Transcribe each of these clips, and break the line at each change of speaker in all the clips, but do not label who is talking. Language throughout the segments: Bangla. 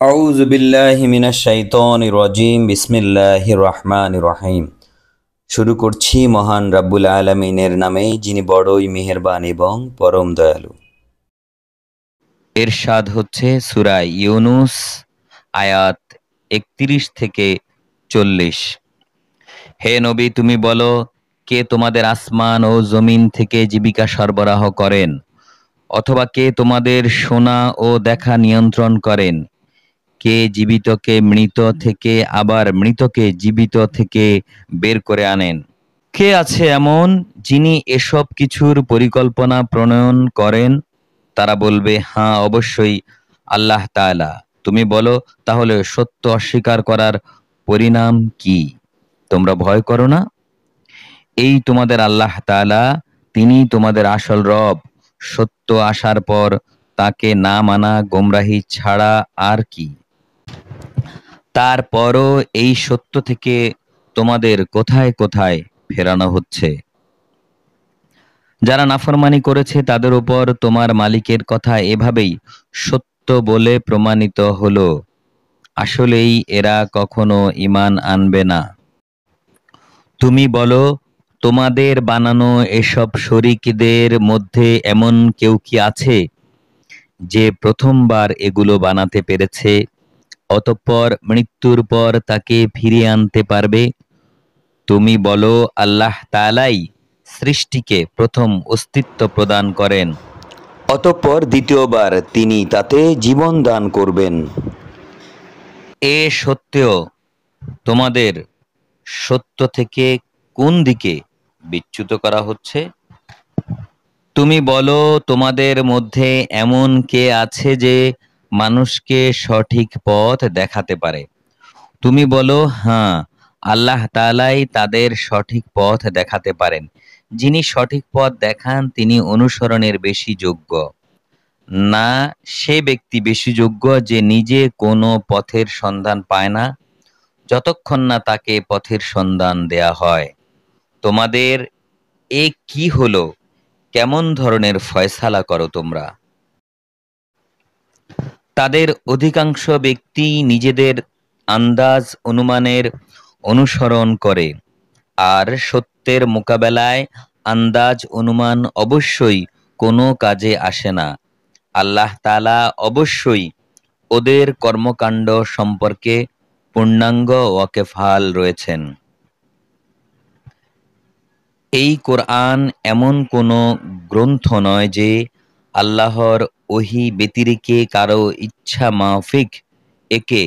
আউযু বিল্লাহি মিনাশ শাইতানির রাজিম। বিসমিল্লাহির রহমানির রহিম। শুরু করছি মহান রাব্বুল আলামিনের নামে, যিনি বড়ই মেহেরবান এবং পরম দয়ালু। এরশাদ হচ্ছে সূরা ইউনূস আয়াত ৩১ থেকে ৪০। হে নবী, তুমি বলো, কে তোমাদের আসমান ও জমিন থেকে জীবিকা সরবরাহ করেন, অথবা কে তোমাদের শোনা ও দেখা নিয়ন্ত্রণ করেন? কে জীবিতকে মৃত থেকে আবার মৃতকে জীবিত থেকে বের করে আনেন? কে আছে এমন যিনি এসব কিছুর পরিকল্পনা প্রণয়ন করেন? তারা বলবে, হ্যাঁ, অবশ্যই আল্লাহ তাআলা। তুমি বলো, তাহলে সত্য অস্বীকার করার পরিণাম কি? তোমরা ভয় করো না? এই তোমাদের আল্লাহ তাআলা, তিনি তোমাদের আসল রব। সত্য আসার পর তাকে না মানা গোমরাহি ছাড়া আর কি? তারপরও এই সত্য থেকে তোমাদের কোথায় কোথায় ফেরানো হচ্ছে? যারা নাফরমানি করেছে তাদের উপর তোমার মালিকের কথা এভাবেই সত্য বলে প্রমাণিত হলো। আসলেই এরা কখনো ঈমান আনবে না। তুমি বলো, তোমাদের বানানো এসব শরীকদের মধ্যে এমন কেউ কি আছে যে প্রথমবার এগুলো বানাতে পেরেছে, অতঃপর মৃত্যুর পর তাকে ফিরিয়ে আনতে পারবে? তুমি বলো, আল্লাহ তাআলাই সৃষ্টিকে প্রথম অস্তিত্ব প্রদান করেন, অতঃপর দ্বিতীয়বার তিনি তাতে জীবন দান করবেন। এ সত্ত্বেও তোমাদের সত্য থেকে কোন দিকে বিচ্যুত করা হচ্ছে? তুমি বলো, তোমাদের মধ্যে এমন কে আছে যে মানুষকে সঠিক পথ দেখাতে পারে? তুমি বলো, হ্যাঁ, আল্লাহ তাআলাই তাদের সঠিক পথ দেখাতে পারেন। যিনি সঠিক পথ দেখান তিনি অনুসরণের বেশি যোগ্য। না, সে ব্যক্তি বেশি যোগ্য যে নিজে কোনো পথের সন্ধান পায় না, যতক্ষণ না তাকে পথের সন্ধান দেয়া হয়। তোমাদের এ কি হলো? কেমন ধরনের ফয়সালা করো তোমরা? তাদের অধিকাংশ ব্যক্তি নিজেদের আন্দাজ অনুমানের অনুসরণ করে, আর সত্যের মোকাবেলায় আন্দাজ অনুমান অবশ্যই কোনো কাজে আসে না। আল্লাহ তাআলা অবশ্যই ওদের কর্মকাণ্ড সম্পর্কে পূর্ণাঙ্গ ওয়াকেফাল রয়েছেন। এই কোরআন এমন কোনো গ্রন্থ নয় যে আল্লাহর ওহী ব্যতিরেকে কারো ইচ্ছা মাফিক একে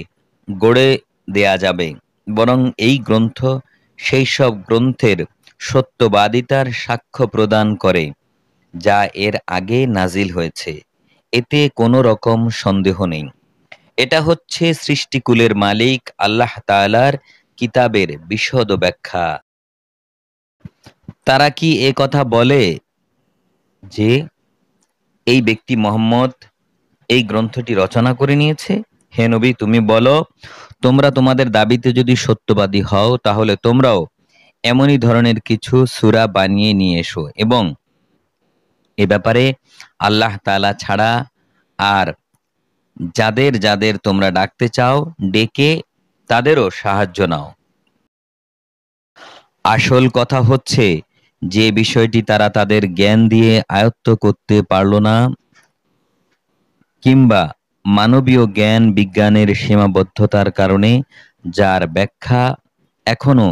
গড়ে দেয়া যাবে, বরং এই গ্রন্থ সেই সব গ্রন্থের সত্যবাদিতার সাক্ষ্য প্রদান করে যা এর আগে নাজিল হয়েছে। এতে কোনো রকম সন্দেহ নেই। এটা হচ্ছে সৃষ্টিকুলের মালিক আল্লাহ তাআলার কিতাবের বিশদ ব্যাখ্যা। তারা কি এ কথা বলে যে এই ব্যক্তি মুহাম্মদ এই গ্রন্থটি রচনা করে নিয়েছে? হে নবী, তুমি বলো, তোমরা তোমাদের দাবিতে যদি সত্যবাদী হও তাহলে তোমরাও এমনই ধরনের কিছু সূরা বানিয়ে নিয়ে এসো, এবং এ ব্যাপারে আল্লাহ তাআলা ছাড়া আর যাদের যাদের তোমরা ডাকতে চাও ডেকে তাদেরও সাহায্য নাও। আসল কথা হচ্ছে, যে বিষয়টি তারা তাদের জ্ঞান দিয়ে আয়ত্ত করতে পারল না, কিংবা মানবীয় জ্ঞান বিজ্ঞানের সীমাবদ্ধতার কারণে যার ব্যাখ্যা এখনো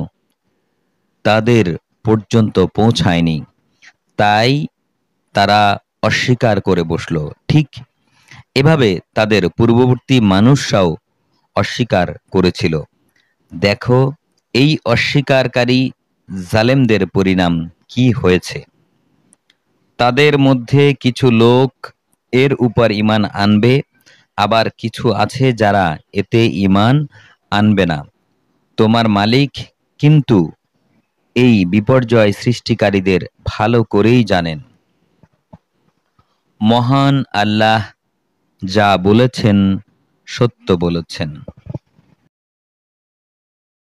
তাদের পর্যন্ত পৌঁছায়নি, তাই তারা অস্বীকার করে বসল। ঠিক এভাবে তাদের পূর্ববর্তী মানুষরাও অস্বীকার করেছিল। দেখো, এই অস্বীকারী জালেমদের পরিণাম কি হয়েছে। তাদের মধ্যে কিছু লোক এর উপর ঈমান আনবে, আবার কিছু আছে যারা এতে ঈমান আনবে না। তোমার মালিক কিন্তু এই বিপর্যয় সৃষ্টিকারীদের ভালো করেই জানেন। মহান আল্লাহ যা বলেছেন সত্য বলেছেন।